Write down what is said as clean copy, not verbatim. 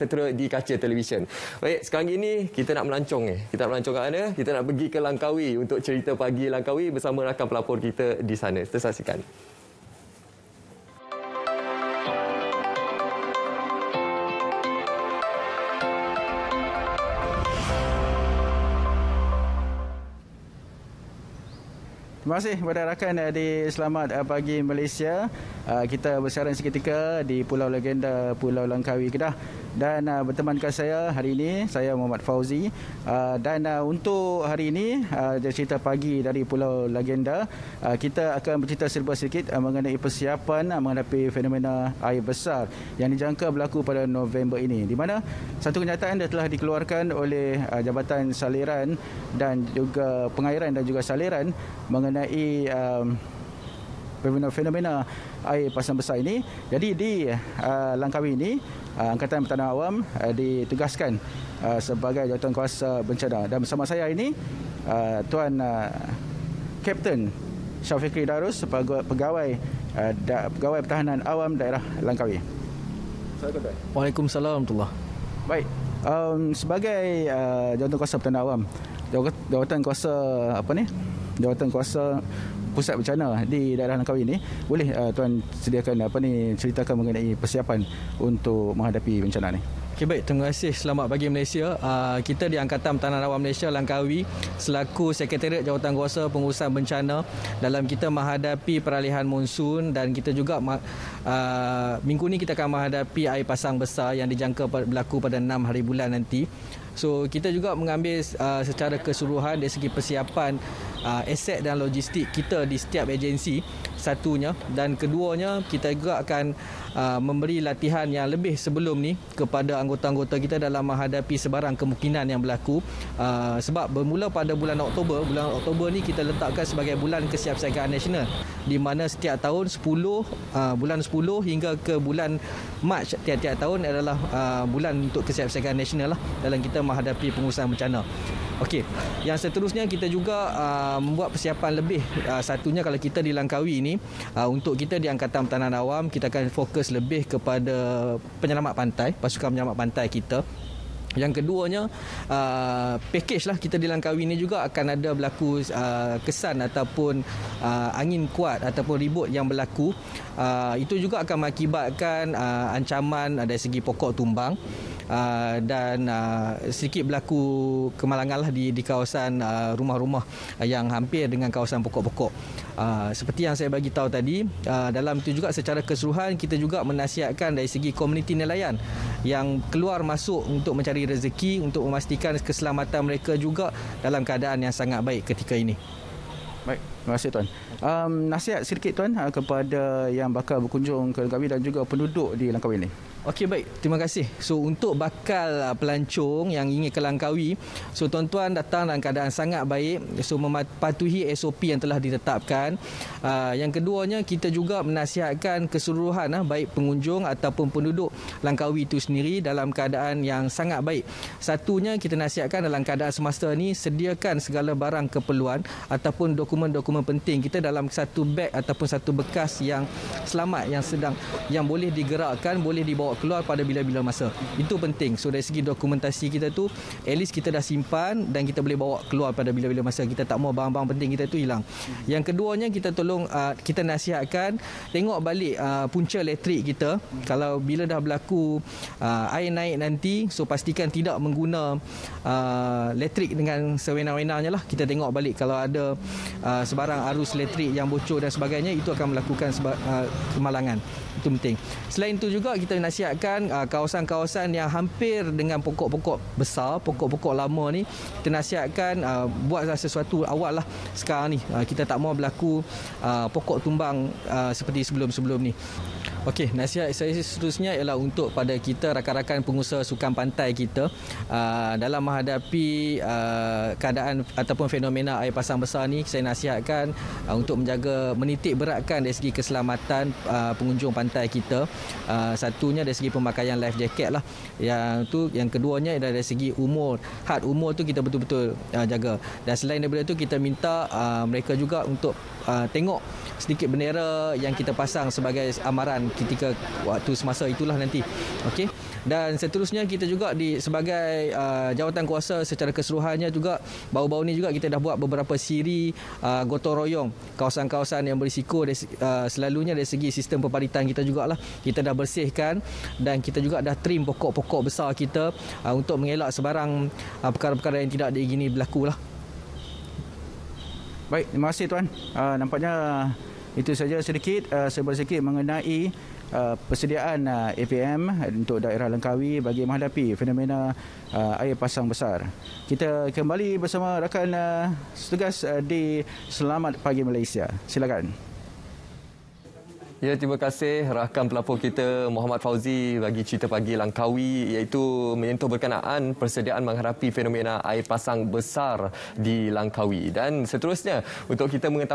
terus di kaca televisyen. Baik, sekarang ini kita nak melancong Kita nak melancong ke mana? Kita nak pergi ke Langkawi untuk cerita pagi Langkawi bersama rakan pelapor kita di sana. Kita saksikan. Terima kasih kepada rakan di Selamat Pagi Malaysia. Kita bersiaran seketika di Pulau Legenda Pulau Langkawi, Kedah. Dan bertemankan saya hari ini, saya Muhammad Fauzi. Dan untuk hari ini, cerita pagi dari Pulau Legenda, kita akan bercerita serba sedikit mengenai persiapan menghadapi fenomena air besar yang dijangka berlaku pada November ini, di mana satu kenyataan dah telah dikeluarkan oleh Jabatan Saliran dan juga Pengairan dan juga Saliran mengenai fenomena air pasang besar ini. Jadi di Langkawi ini, Angkatan Pertahanan Awam ditugaskan sebagai jawatankuasa bencana. Dan bersama saya ini Tuan Kapten Syaufikri Darus, pegawai Pertahanan Awam Daerah Langkawi. Assalamualaikum. Waalaikumsalam warahmatullahi. Baik, sebagai jawatankuasa Pertahanan Awam, jawatankuasa pusat bencana di daerah Langkawi ini, boleh tuan sediakan ceritakan mengenai persiapan untuk menghadapi bencana ni? Okey, baik, terima kasih. Selamat pagi Malaysia. Kita di Angkatan Pertahanan Awam Malaysia Langkawi selaku Sekretariat Jawatankuasa Pengurusan Bencana dalam kita menghadapi peralihan monsun, dan kita juga minggu ni kita akan menghadapi air pasang besar yang dijangka berlaku pada 6 hari bulan nanti. So kita juga mengambil secara keseluruhan dari segi persiapan aset dan logistik kita di setiap agensi, satunya, dan keduanya kita juga akan memberi latihan yang lebih sebelum ni kepada anggota-anggota kita dalam menghadapi sebarang kemungkinan yang berlaku. Sebab bermula pada bulan Oktober ni kita letakkan sebagai bulan kesiapsiagaan nasional, di mana setiap tahun bulan 10 hingga ke bulan Mac tiap-tiap tahun adalah bulan untuk kesiapsiagaan nasional lah dalam kita menghadapi pengurusan bencana. Okey, yang seterusnya kita juga membuat persiapan lebih. Satunya kalau kita di Langkawi ini, untuk kita di Angkatan Pertahanan Awam, kita akan fokus lebih kepada penyelamat pantai, pasukan penyelamat pantai kita. Yang keduanya, package lah kita di Langkawi ini juga akan ada berlaku kesan ataupun angin kuat ataupun ribut yang berlaku. Itu juga akan mengakibatkan ancaman dari segi pokok tumbang. Dan sedikit berlaku kemalangan lah di kawasan rumah-rumah yang hampir dengan kawasan pokok-pokok. Seperti yang saya bagi tahu tadi, dalam itu juga secara keseluruhan kita juga menasihatkan dari segi komuniti nelayan yang keluar masuk untuk mencari rezeki, untuk memastikan keselamatan mereka juga dalam keadaan yang sangat baik ketika ini. Baik, terima kasih tuan. Nasihat sedikit tuan kepada yang bakal berkunjung ke Langkawi dan juga penduduk di Langkawi ini. Okey, baik, terima kasih. So untuk bakal pelancong yang ingin ke Langkawi, so tuan-tuan datang dalam keadaan sangat baik, so mematuhi SOP yang telah ditetapkan. Yang keduanya, kita juga menasihatkan keseluruhan baik pengunjung ataupun penduduk Langkawi itu sendiri dalam keadaan yang sangat baik. Satunya, kita nasihatkan dalam keadaan semasa ni sediakan segala barang keperluan ataupun dokumen-dokumen penting kita dalam satu beg ataupun satu bekas yang selamat, yang boleh digerakkan, boleh dibawa keluar pada bila-bila masa. Itu penting. So dari segi dokumentasi kita tu, at least kita dah simpan dan kita boleh bawa keluar pada bila-bila masa. Kita tak mau barang-barang penting kita tu hilang. Yang keduanya, kita tolong, kita nasihatkan tengok balik punca elektrik kita. Kalau bila dah berlaku air naik nanti, so pastikan tidak mengguna elektrik dengan sewenang-wenangnya lah. Kita tengok balik kalau ada sebarang arus elektrik yang bocor dan sebagainya, itu akan melakukan kemalangan. Itu penting. Selain itu juga kita nasihatkan kawasan-kawasan yang hampir dengan pokok-pokok besar, pokok-pokok lama ni, kita nasihatkan buatlah sesuatu awal lah sekarang ni. Kita tak mahu berlaku pokok tumbang seperti sebelum-sebelum ni. Okey, nasihat saya seterusnya ialah untuk pada kita rakan-rakan pengusaha sukan pantai kita dalam menghadapi keadaan ataupun fenomena air pasang besar ni, saya nasihatkan untuk menjaga, menitik beratkan dari segi keselamatan pengunjung pantai kita. Satunya dari segi pemakaian life jacket lah. Yang keduanya dari segi umur. Had umur tu kita betul-betul jaga. Dan selain daripada itu, kita minta mereka juga untuk tengok sedikit bendera yang kita pasang sebagai amaran ketika waktu semasa itulah nanti. Okey. Dan seterusnya kita juga sebagai jawatan kuasa secara keseluruhannya juga baru-baru ni juga kita dah buat beberapa siri gotong royong kawasan-kawasan yang berisiko selalunya dari segi sistem pembaritan kita jugalah. Kita dah bersihkan dan kita juga dah trim pokok-pokok besar kita untuk mengelak sebarang perkara-perkara yang tidak diingini berlaku lah. Baik, terima kasih Tuan. Nampaknya itu saja sedikit mengenai persediaan APM untuk daerah Langkawi bagi menghadapi fenomena air pasang besar. Kita kembali bersama rakan setugas di Selamat Pagi Malaysia. Silakan. Ya, terima kasih rakan pelapor kita Muhammad Fauzi bagi cerita pagi Langkawi, iaitu menyentuh berkenaan persediaan menghadapi fenomena air pasang besar di Langkawi. Dan seterusnya untuk kita mengetahui